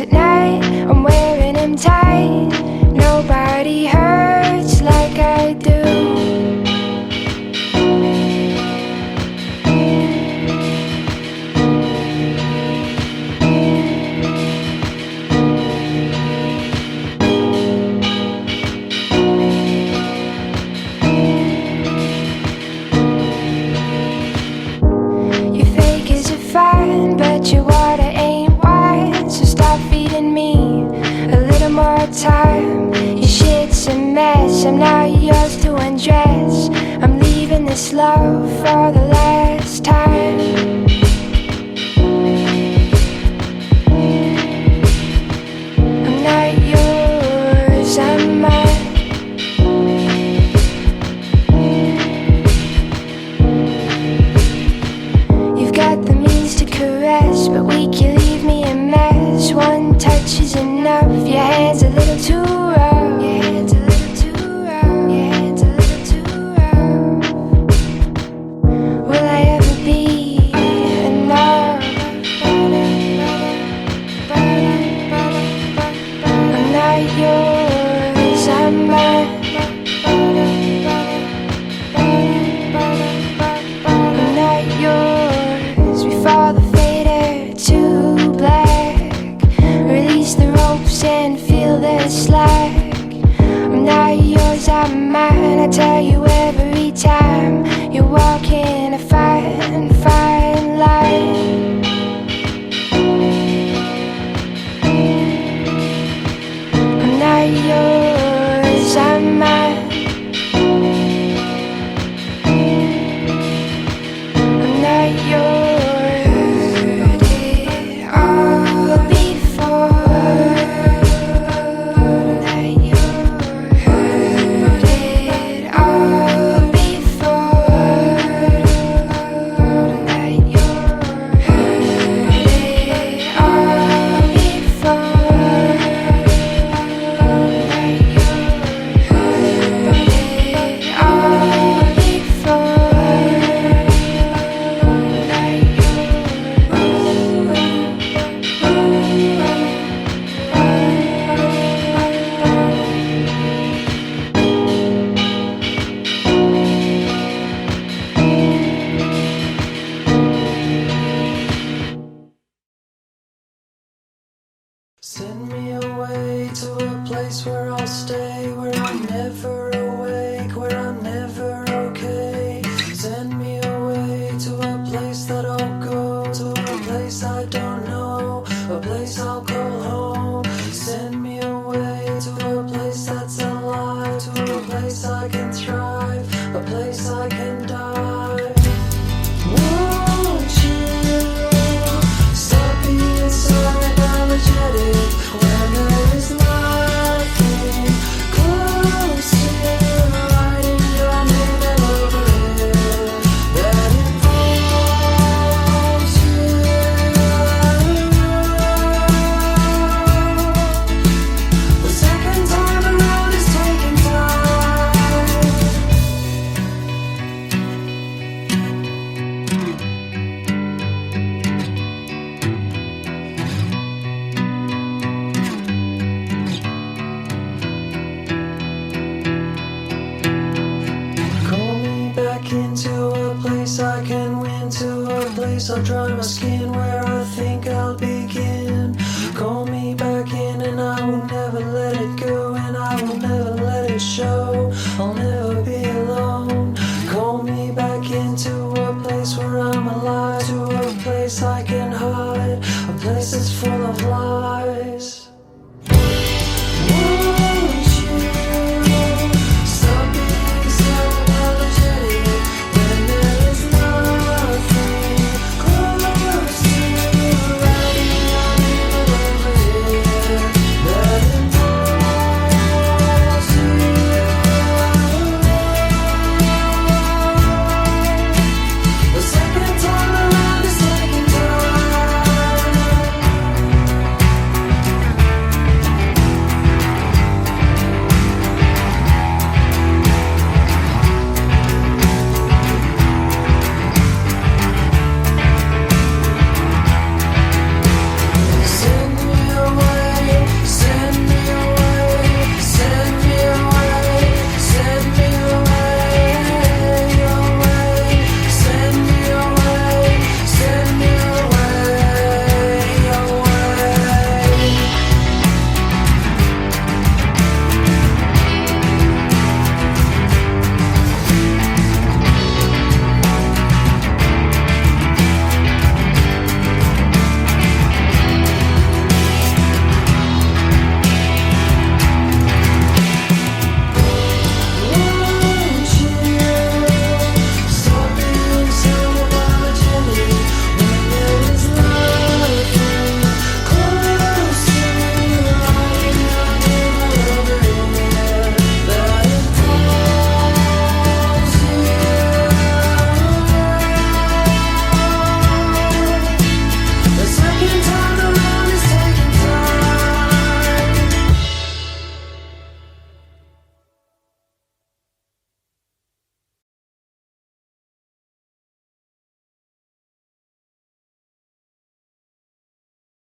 at night, I'm wearing them tight. Nobody hurts like I do. You fake as you're fine, but your water ain't wine. So stop feeding me a little more time. Your shit's a mess, I'm not yours to undress. I'm leaving this love for the last time. I'm not yours, I'm mine. You've got the means to caress, but weak, you leave me a mess. One touch is enough, your hands a little too rough. Your hands a little too rough. Your hands a little too rough. Will I ever be enough? I'm not yours, I'm mine. I'm not yours. We follow the fader to black. Release the ropes and feel the slack. I'm not yours, I'm mine. I tell you every time you're walking a fine, fine line. I'm not yours, I'm mine. I'm not yours. Heard it all before. I'm not yours. Heard it all before. I'm not yours. Heard it all before. I'm not yours. Heard it all before. Send me away to a place where I'll stay, where I'm never awake, where I'm never okay. Send me away to a place that I'll go, to a place I don't know, a place I'll call home. Send me away to a place that's alive, to a place I can thrive, a place I can die. Won't you stop being so apologetic when there is nothing close to writing your name all over it that involves you? The second time around is taking time. Call me back into a place I can win, to a place I'll dry my skin where